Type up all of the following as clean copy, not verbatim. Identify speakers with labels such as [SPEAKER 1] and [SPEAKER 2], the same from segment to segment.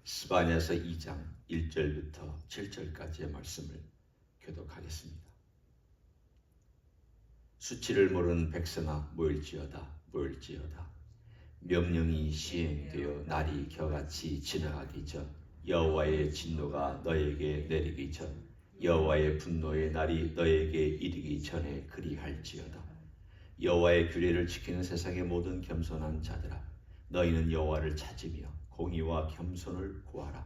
[SPEAKER 1] 스바냐서 2장 1절부터 7절까지의 말씀을 교독하겠습니다. 수치를 모르는 백성아 모일지어다 모일지어다. 명령이 시행되어 날이 겨같이 지나가기 전 여호와의 진노가 너에게 내리기 전 여호와의 분노의 날이 너에게 이르기 전에 그리할지어다. 여호와의 규례를 지키는 세상의 모든 겸손한 자들아, 너희는 여호와를 찾으며 공의와 겸손을 구하라.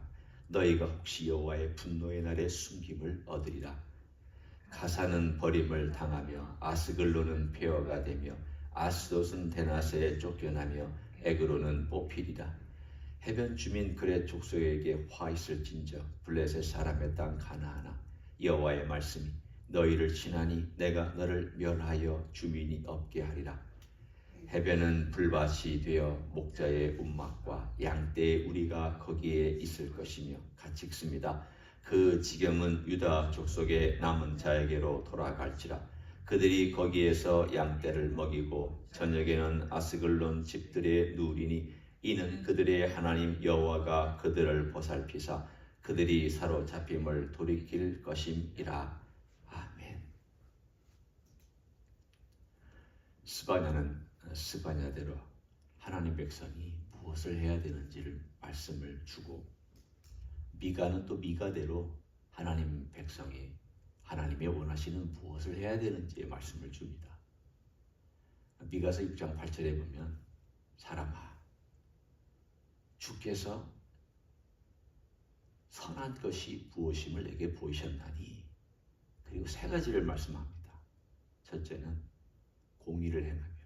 [SPEAKER 1] 너희가 혹시 여호와의 분노의 날에 숨김을 얻으리라. 가사는 버림을 당하며 아스글론은 폐허가 되며 아스돗은 데나세에 쫓겨나며 에그로는 뽑히리라. 해변 주민 그렛 족속에게 화 있을진저 블레셋 사람의 땅 가나안아, 여호와의 말씀이 너희를 치나니 내가 너를 멸하여 주민이 없게 하리라. 해변은 불밭이 되어 목자의 움막과 양떼의 우리가 거기에 있을 것이며 같이 읽습니다. 그 지경은 유다 족속의 남은 자에게로 돌아갈지라. 그들이 거기에서 양떼를 먹이고 저녁에는 아스글론 집들의 누리니 이는 그들의 하나님 여호와가 그들을 보살피사 그들이 사로잡힘을 돌이킬 것임이라. 아멘. 스바냐는 스바냐대로 하나님 백성이 무엇을 해야 되는지를 말씀을 주고, 미가는 또 미가대로 하나님 백성이 하나님이 원하시는 무엇을 해야 되는지의 말씀을 줍니다. 미가서 6장 8절에 보면 사람아, 주께서 선한 것이 무엇임을 내게 보이셨나니, 그리고 세 가지를 말씀합니다. 첫째는 공의를 행하며,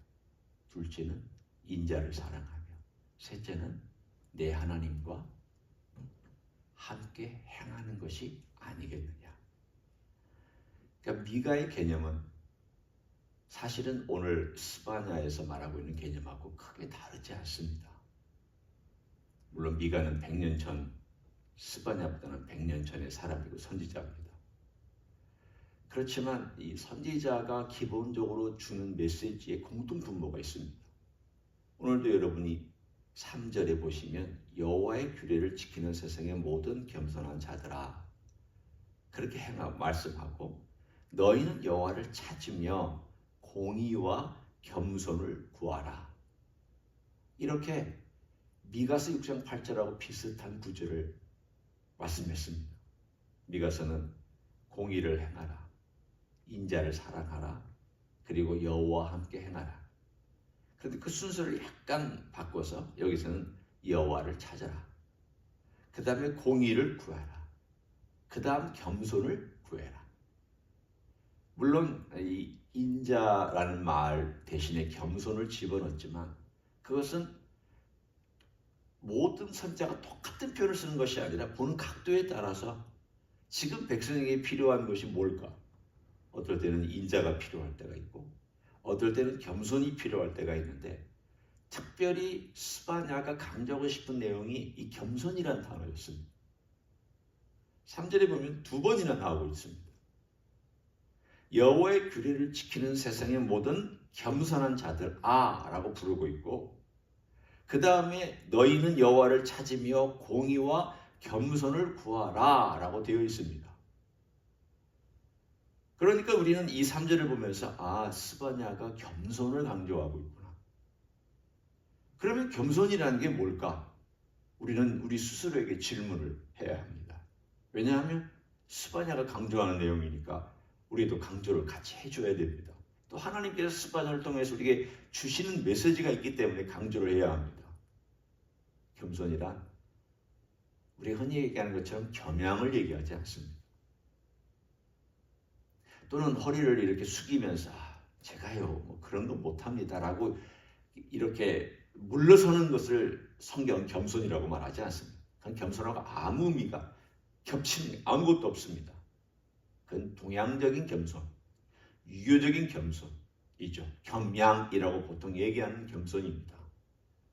[SPEAKER 1] 둘째는 인자를 사랑하며, 셋째는 내 하나님과 함께 행하는 것이 아니겠느냐. 그러니까 미가의 개념은 사실은 오늘 스바냐에서 말하고 있는 개념하고 크게 다르지 않습니다. 물론 미가는 100년 전, 스바냐보다는 100년 전의 사람이고 선지자입니다. 그렇지만 이 선지자가 기본적으로 주는 메시지에 공통분모가 있습니다. 오늘도 여러분이 3절에 보시면 여호와의 규례를 지키는 세상의 모든 겸손한 자들아, 그렇게 말씀하고, 너희는 여호와를 찾으며 공의와 겸손을 구하라. 이렇게 미가서 6장 8절하고 비슷한 구절을 말씀했습니다. 미가서는 공의를 행하라, 인자를 사랑하라, 그리고 여호와와 함께 행하라. 그런데 그 순서를 약간 바꿔서 여기서는 여호와를 찾아라, 그 다음에 공의를 구하라, 그 다음 겸손을 구해라. 물론 이 인자라는 말 대신에 겸손을 집어넣었지만 그것은 모든 선자가 똑같은 표현을 쓰는 것이 아니라 보는 각도에 따라서 지금 백성에게 필요한 것이 뭘까? 어떨 때는 인자가 필요할 때가 있고 어떨 때는 겸손이 필요할 때가 있는데, 특별히 스바냐가 강조하고 싶은 내용이 이 겸손이라는 단어였습니다. 3절에 보면 2번이나 나오고 있습니다. 여호와의 규례를 지키는 세상의 모든 겸손한 자들 라고 부르고 있고, 그 다음에 너희는 여호와를 찾으며 공의와 겸손을 구하라 라고 되어 있습니다. 그러니까 우리는 이 3절을 보면서 스바냐가 겸손을 강조하고 있구나. 그러면 겸손이라는 게 뭘까? 우리는 우리 스스로에게 질문을 해야 합니다. 왜냐하면 스바냐가 강조하는 내용이니까 우리도 강조를 같이 해줘야 됩니다. 또 하나님께서 스바냐를 통해서 우리에게 주시는 메시지가 있기 때문에 강조를 해야 합니다. 겸손이란 우리가 흔히 얘기하는 것처럼 겸양을 얘기하지 않습니다. 또는 허리를 이렇게 숙이면서 제가요 뭐 그런 거 못합니다 라고 이렇게 물러서는 것을 성경은 겸손이라고 말하지 않습니다. 그건 겸손하고 아무 의미가 겹치는 아무것도 없습니다. 그건 동양적인 겸손, 유교적인 겸손이죠. 겸양이라고 보통 얘기하는 겸손입니다.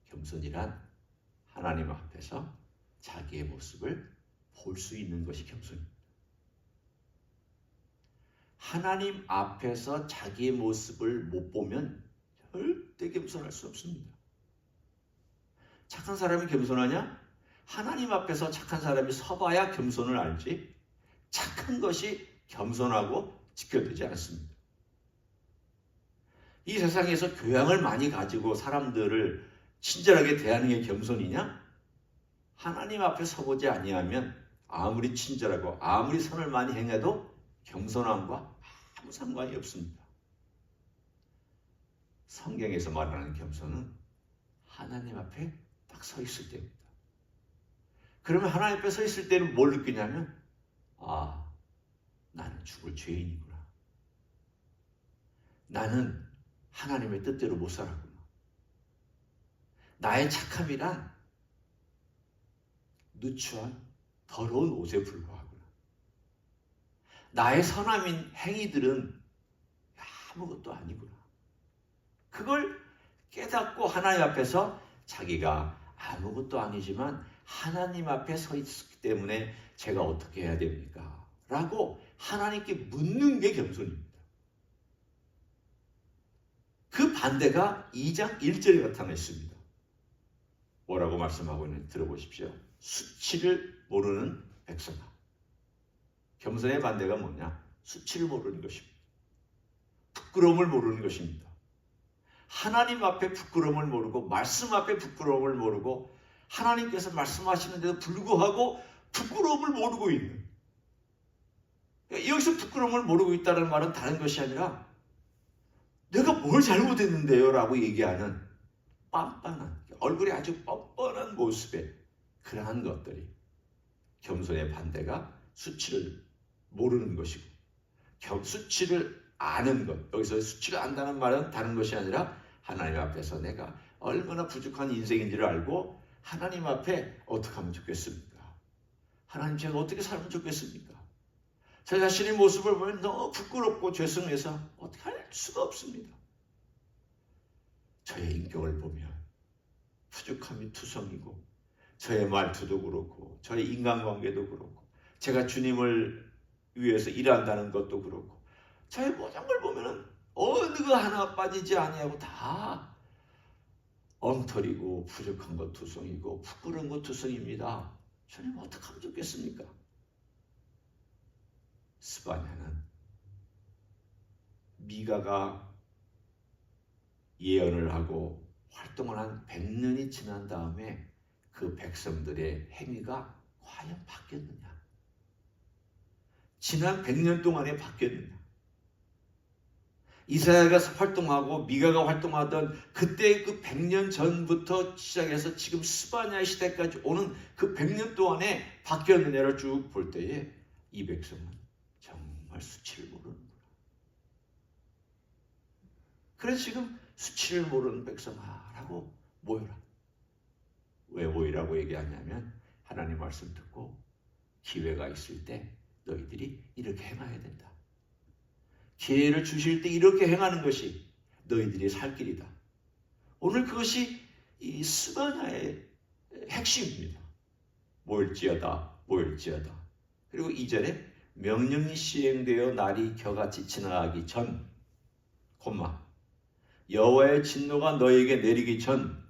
[SPEAKER 1] 겸손이란 하나님 앞에서 자기의 모습을 볼 수 있는 것이 겸손입니다. 하나님 앞에서 자기의 모습을 못 보면 절대 겸손할 수 없습니다. 착한 사람이 겸손하냐? 하나님 앞에서 착한 사람이 서봐야 겸손을 알지 착한 것이 겸손하고 지켜지지 않습니다. 이 세상에서 교양을 많이 가지고 사람들을 친절하게 대하는 게 겸손이냐? 하나님 앞에 서보지 아니하면 아무리 친절하고 아무리 선을 많이 행해도 겸손함과 아무 상관이 없습니다. 성경에서 말하는 겸손은 하나님 앞에 딱 서 있을 때입니다. 그러면 하나님 앞에 서 있을 때는 뭘 느끼냐면 나는 죽을 죄인이구나. 나는 하나님의 뜻대로 못 살았구나. 나의 착함이란 누추한 더러운 옷에 불과하구나. 나의 선함인 행위들은 아무것도 아니구나. 그걸 깨닫고 하나님 앞에서 자기가 아무것도 아니지만 하나님 앞에 서 있기 때문에 제가 어떻게 해야 됩니까? 라고 하나님께 묻는 게 겸손입니다. 그 반대가 2장 1절에 나타나 있습니다. 뭐라고 말씀하고 있는지 들어보십시오. 수치를 모르는 백성아. 겸손의 반대가 뭐냐? 수치를 모르는 것입니다. 부끄러움을 모르는 것입니다. 하나님 앞에 부끄러움을 모르고 말씀 앞에 부끄러움을 모르고 하나님께서 말씀하시는데도 불구하고 부끄러움을 모르고 있는, 여기서 부끄러움을 모르고 있다는 말은 다른 것이 아니라 내가 뭘 잘못했는데요? 라고 얘기하는 빤빤한, 얼굴이 아주 뻔뻔한 모습의 그러한 것들이 겸손의 반대가 수치를 모르는 것이고, 수치를 아는 것, 여기서 수치를 안다는 말은 다른 것이 아니라 하나님 앞에서 내가 얼마나 부족한 인생인지를 알고 하나님 앞에 어떻게 하면 좋겠습니까? 하나님, 제가 어떻게 살면 좋겠습니까? 제 자신의 모습을 보면 너무 부끄럽고 죄송해서 어떻게 할 수가 없습니다. 저의 인격을 보면 부족함이 투성이고 저의 말투도 그렇고 저의 인간관계도 그렇고 제가 주님을 위해서 일한다는 것도 그렇고 저의 모든 걸 보면 어느 거 하나 빠지지 아니하고 다 엉터리고 부족한 것 투성이고 부끄러운 것 투성입니다. 주님 어떻게 하면 좋겠습니까? 스바냐는 미가가 예언을 하고 활동을 한 100년이 지난 다음에 그 백성들의 행위가 과연 바뀌었느냐? 지난 100년 동안에 바뀌었느냐? 이사야가 활동하고 미가가 활동하던 그때 그 100년 전부터 시작해서 지금 스바냐 시대까지 오는 그 100년 동안에 바뀌었느냐를 쭉 볼 때에 이 백성은 정말 수치를 모르는구나. 그래서 지금 수치를 모르는 백성아라고 모여라. 왜 모이라고 얘기하냐면 하나님 말씀 듣고 기회가 있을 때 너희들이 이렇게 행해야 된다. 기회를 주실 때 이렇게 행하는 것이 너희들이 살 길이다. 오늘 그것이 이 스바냐의 핵심입니다. 모일지어다, 모일지어다. 그리고 2절에 명령이 시행되어 날이 겨같이 지나가기 전, 여호와의 진노가 너에게 내리기 전,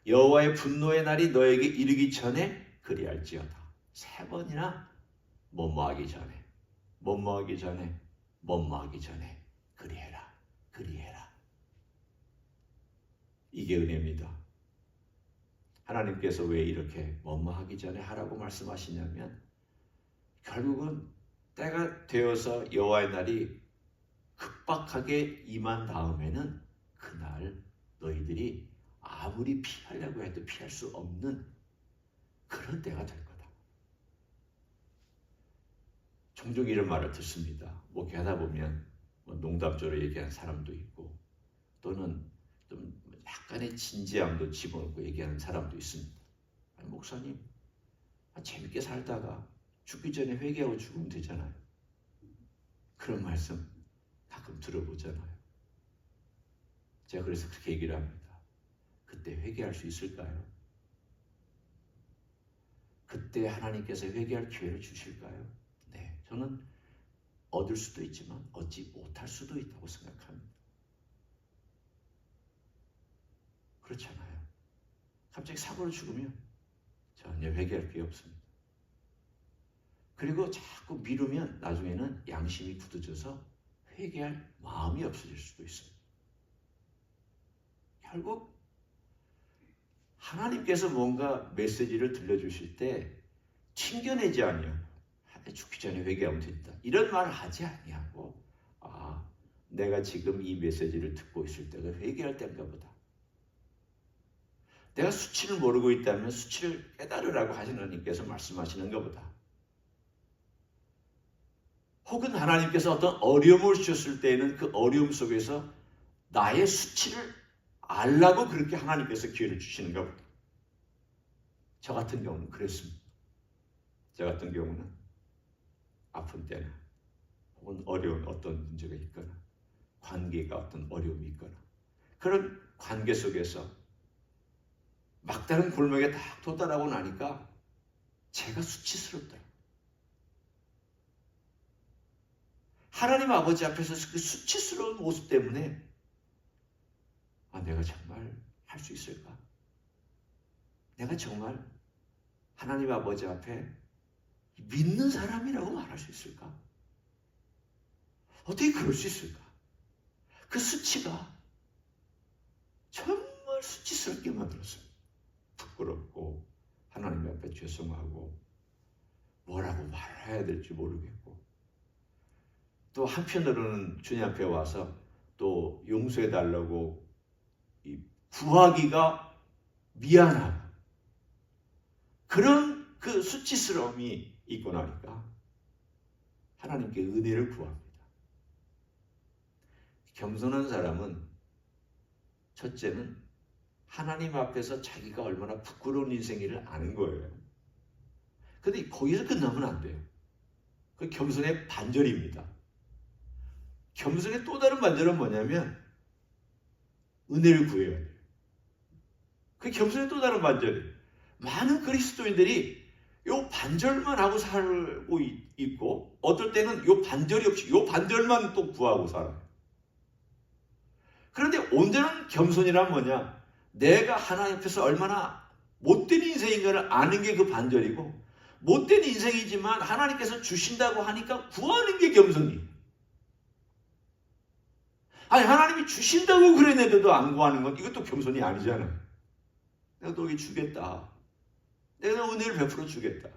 [SPEAKER 1] 여호와의 분노의 날이 너에게 이르기 전에 그리할지어다. 3번이나 뭐뭐하기 전에, 뭐뭐하기 전에, 뭐뭐하기 전에 그리해라, 그리해라. 이게 은혜입니다. 하나님께서 왜 이렇게 뭐뭐하기 전에 하라고 말씀하시냐면 결국은 때가 되어서 여호와의 날이 급박하게 임한 다음에는 그날 너희들이 아무리 피하려고 해도 피할 수 없는 그런 때가 될 거다. 종종 이런 말을 듣습니다. 목회하다 보면 농담조로 얘기하는 사람도 있고 또는 좀 약간의 진지함도 집어넣고 얘기하는 사람도 있습니다. 아니, 목사님, 재밌게 살다가 죽기 전에 회개하고 죽으면 되잖아요. 그런 말씀 가끔 들어보잖아요. 제가 그래서 그렇게 얘기를 합니다. 그때 회개할 수 있을까요? 그때 하나님께서 회개할 기회를 주실까요? 네, 저는 얻을 수도 있지만 얻지 못할 수도 있다고 생각합니다. 그렇잖아요. 갑자기 사고로 죽으면 전혀 회개할 게 없습니다. 그리고 자꾸 미루면 나중에는 양심이 굳어져서 회개할 마음이 없어질 수도 있습니다. 결국 하나님께서 뭔가 메시지를 들려주실 때 튕겨내지 아니하고 죽기 전에 회개하면 된다, 이런 말을 하지 아니하고, 내가 지금 이 메시지를 듣고 있을 때가 회개할 때인가 보다. 내가 수치를 모르고 있다면 수치를 깨달으라고 하시는 말씀하시는가 보다. 혹은 하나님께서 어떤 어려움을 주셨을 때에는 그 어려움 속에서 나의 수치를 알라고 그렇게 하나님께서 기회를 주시는가 보다. 저 같은 경우는 그랬습니다. 저 같은 경우는 아픈 때나 혹은 어려운 어떤 문제가 있거나 관계가 어떤 어려움이 있거나 그런 관계 속에서 막다른 골목에 딱 도달하고 나니까 제가 수치스럽더라고요. 하나님 아버지 앞에서 그 수치스러운 모습 때문에 내가 정말 할 수 있을까? 내가 정말 하나님 아버지 앞에 믿는 사람이라고 말할 수 있을까? 어떻게 그럴 수 있을까? 그 수치가 정말 수치스럽게 만들었어요. 부끄럽고 하나님 앞에 죄송하고 뭐라고 말해야 될지 모르겠고, 또 한편으로는 주님 앞에 와서 또 용서해 달라고 구하기가 미안하고, 그런 그 수치스러움이 있고 나니까 하나님께 은혜를 구합니다. 겸손한 사람은 첫째는 하나님 앞에서 자기가 얼마나 부끄러운 인생일을 아는 거예요. 근데 거기서 끝나면 안 돼요. 그 겸손의 반절입니다. 겸손의 또 다른 반절은 뭐냐면 은혜를 구해야 돼요. 그 겸손의 또 다른 반절이에요. 많은 그리스도인들이 요 반절만 하고 살고 있고, 어떨 때는 요 반절이 없이 요 반절만 또 구하고 살아요. 그런데 온전한 겸손이란 뭐냐? 내가 하나님 앞에서 얼마나 못된 인생인가를 아는 게 그 반절이고, 못된 인생이지만 하나님께서 주신다고 하니까 구하는 게 겸손이에요. 아니, 하나님이 주신다고 그랬는데도 안 구하는 건 이것도 겸손이 아니잖아요. 내가 너에게 주겠다. 내가 은혜를 베풀어 주겠다.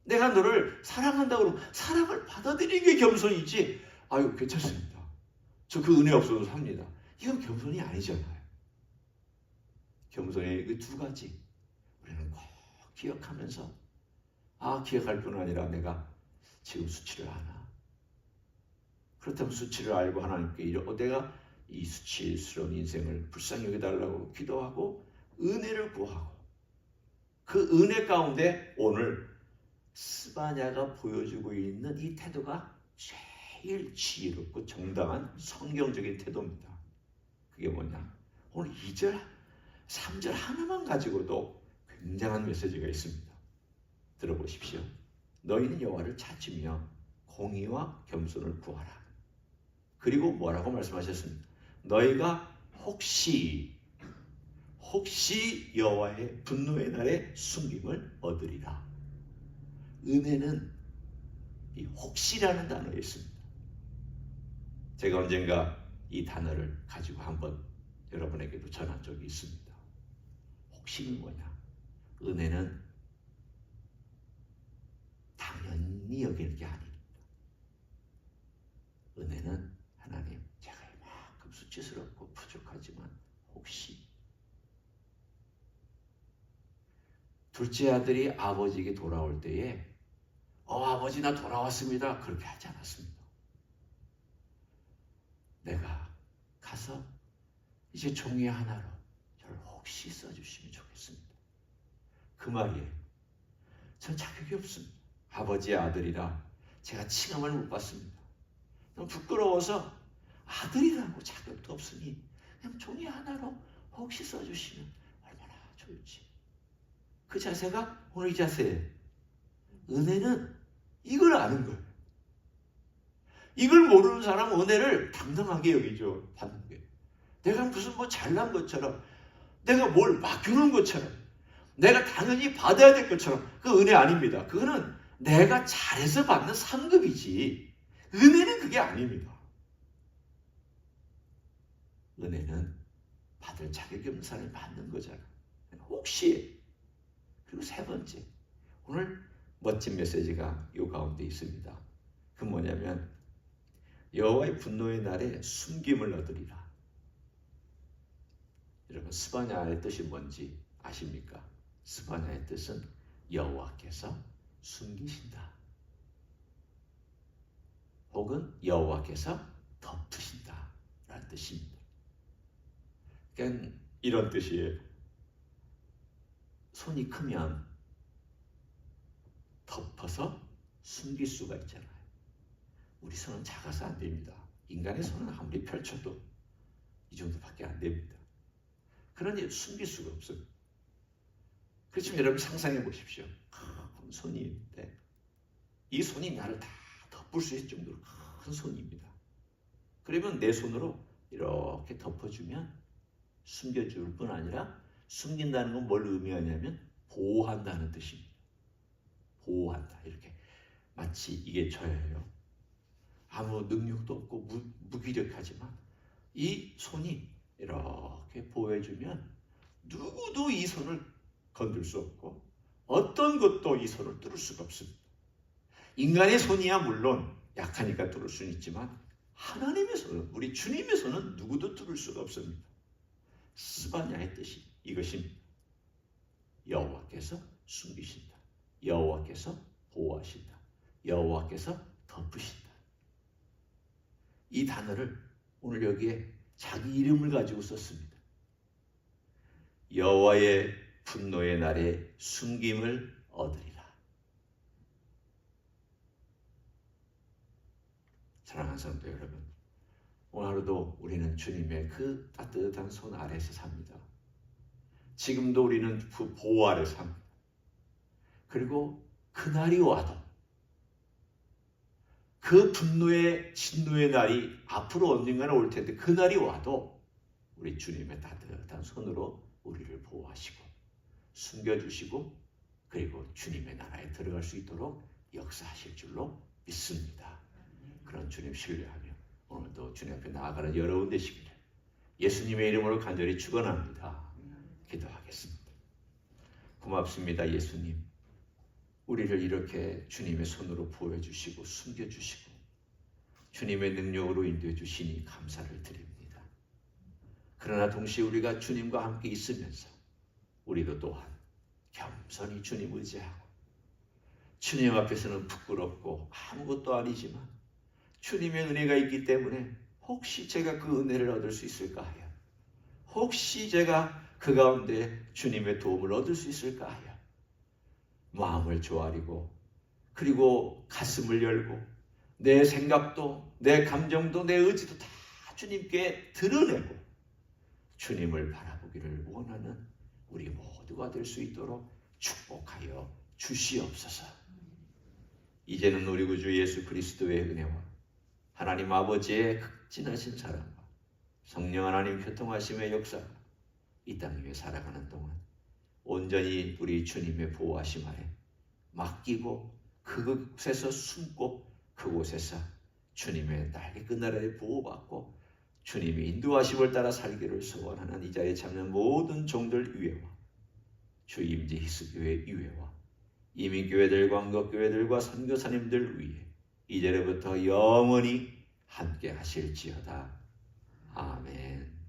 [SPEAKER 1] 내가 너를 사랑한다고 그러면 사랑을 받아들이는 게 겸손이지, 아유 괜찮습니다, 저 그 은혜 없어도 삽니다, 이건 겸손이 아니잖아요. 겸손의 그 두 가지 우리는 꼭 기억하면서, 기억할 뿐 아니라 내가 지금 수치를 아나? 그렇다면 수치를 알고 하나님께 내가 이 수치스러운 인생을 불쌍히 여겨달라고 기도하고 은혜를 구하고, 그 은혜 가운데 오늘 스바냐가 보여주고 있는 이 태도가 제일 지혜롭고 정당한 성경적인 태도입니다. 그게 뭐냐? 오늘 2절, 3절 하나만 가지고도 굉장한 메시지가 있습니다. 들어보십시오. 너희는 여호와를 찾으며 공의와 겸손을 구하라. 그리고 뭐라고 말씀하셨습니까? 너희가 혹시 여호와의 분노의 날에 숨김을 얻으리라. 은혜는 이 혹시라는 단어에 있습니다. 제가 언젠가 이 단어를 가지고 한번 여러분에게도 전한 적이 있습니다. 혹시는 뭐냐? 은혜는 당연히 여기는 게 아닙니다. 은혜는 하나님, 제가 이만큼 수치스럽고 부족하지만 혹시, 둘째 아들이 아버지에게 돌아올 때에 아버지 나 돌아왔습니다, 그렇게 하지 않았습니다. 내가 가서 이제 종이 하나로 저를 혹시 써주시면 좋겠습니다. 그 말이에요. 전 자격이 없습니다. 아버지의 아들이라 제가 칭함을 못 받습니다. 너무 부끄러워서 아들이라고 자격도 없으니 그냥 종이 하나로 혹시 써주시면 얼마나 좋을지. 그 자세가 오늘 이 자세예요. 은혜는 이걸 아는 거예요. 이걸 모르는 사람은 은혜를 당당하게 여기죠. 받는 게. 내가 무슨 잘난 것처럼 내가 뭘 맡겨놓은 것처럼, 내가 당연히 받아야 될 것처럼. 그 은혜 아닙니다. 그거는 내가 잘해서 받는 상급이지 은혜는 그게 아닙니다. 은혜는 받을 자격이 없는 사람이 받는 거잖아. 혹시. 그리고 세 번째, 오늘 멋진 메시지가 이 가운데 있습니다. 그 뭐냐면 여호와의 분노의 날에 숨김을 얻으리라. 여러분, 스바냐의 뜻이 뭔지 아십니까? 스바냐의 뜻은 여호와께서 숨기신다, 혹은 여호와께서 덮으신다 라는 뜻입니다. 그러니까 이런 뜻이에요. 손이 크면 덮어서 숨길 수가 있잖아요. 우리 손은 작아서 안 됩니다. 인간의 손은 아무리 펼쳐도 이 정도밖에 안 됩니다. 그러니 숨길 수가 없어요. 그렇지만 여러분 상상해 보십시오. 큰 손이 있는데 이 손이 나를 다 덮을 수 있을 정도로 큰 손입니다. 그러면 내 손으로 이렇게 덮어주면 숨겨줄 뿐 아니라, 숨긴다는 건 뭘 의미하냐면 보호한다는 뜻입니다. 보호한다. 이렇게 마치 이게 저예요. 아무 능력도 없고 무기력하지만 이 손이 이렇게 보호해주면 누구도 이 손을 건들 수 없고 어떤 것도 이 손을 뚫을 수가 없습니다. 인간의 손이야 물론 약하니까 뚫을 수는 있지만 하나님의 손은, 우리 주님의 손은 누구도 뚫을 수가 없습니다. 스바냐의 뜻이 이것입니다. 여호와께서 숨기신다, 여호와께서 보호하신다, 여호와께서 덮으신다. 이 단어를 오늘 여기에 자기 이름을 가지고 썼습니다. 여호와의 분노의 날에 숨김을 얻으리라. 사랑하는 성도 여러분, 오늘 하루도 우리는 주님의 그 따뜻한 손 아래에서 삽니다. 지금도 우리는 그 보호 아래 삽니다. 그리고 그날이 와도, 그 분노의 진노의 날이 앞으로 언젠가는 올 텐데 그날이 와도 우리 주님의 따뜻한 손으로 우리를 보호하시고 숨겨주시고 그리고 주님의 나라에 들어갈 수 있도록 역사하실 줄로 믿습니다. 그런 주님 신뢰하며 오늘도 주님 앞에 나아가는 여러분 되시기를 예수님의 이름으로 간절히 축원합니다. 기도하겠습니다. 고맙습니다. 예수님, 우리를 이렇게 주님의 손으로 보호해주시고 숨겨주시고 주님의 능력으로 인도해 주시니 감사를 드립니다. 그러나 동시에 우리가 주님과 함께 있으면서 우리도 또한 겸손히 주님 의지하고, 주님 앞에서는 부끄럽고 아무것도 아니지만 주님의 은혜가 있기 때문에 혹시 제가 그 은혜를 얻을 수 있을까 하여, 혹시 제가 그 가운데 주님의 도움을 얻을 수 있을까 하여 마음을 조아리고, 그리고 가슴을 열고 내 생각도 내 감정도 내 의지도 다 주님께 드러내고 주님을 바라보기를 원하는 우리 모두가 될 수 있도록 축복하여 주시옵소서. 이제는 우리 구주 예수 그리스도의 은혜와 하나님 아버지의 극진하신 사랑과 성령 하나님 교통하심의 역사가 이 땅 위에 살아가는 동안 온전히 우리 주님의 보호하심 아래 맡기고 그곳에서 숨고 그곳에서 주님의 날개 끝나라에 보호받고 주님의 인도하심을 따라 살기를 소원하는 이 자리에 참는 모든 종들 위에와 주 임재 희스교회 위에와 이민교회들과 한국교회들과 선교사님들 위에 이제로부터 영원히 함께 하실지어다. 아멘.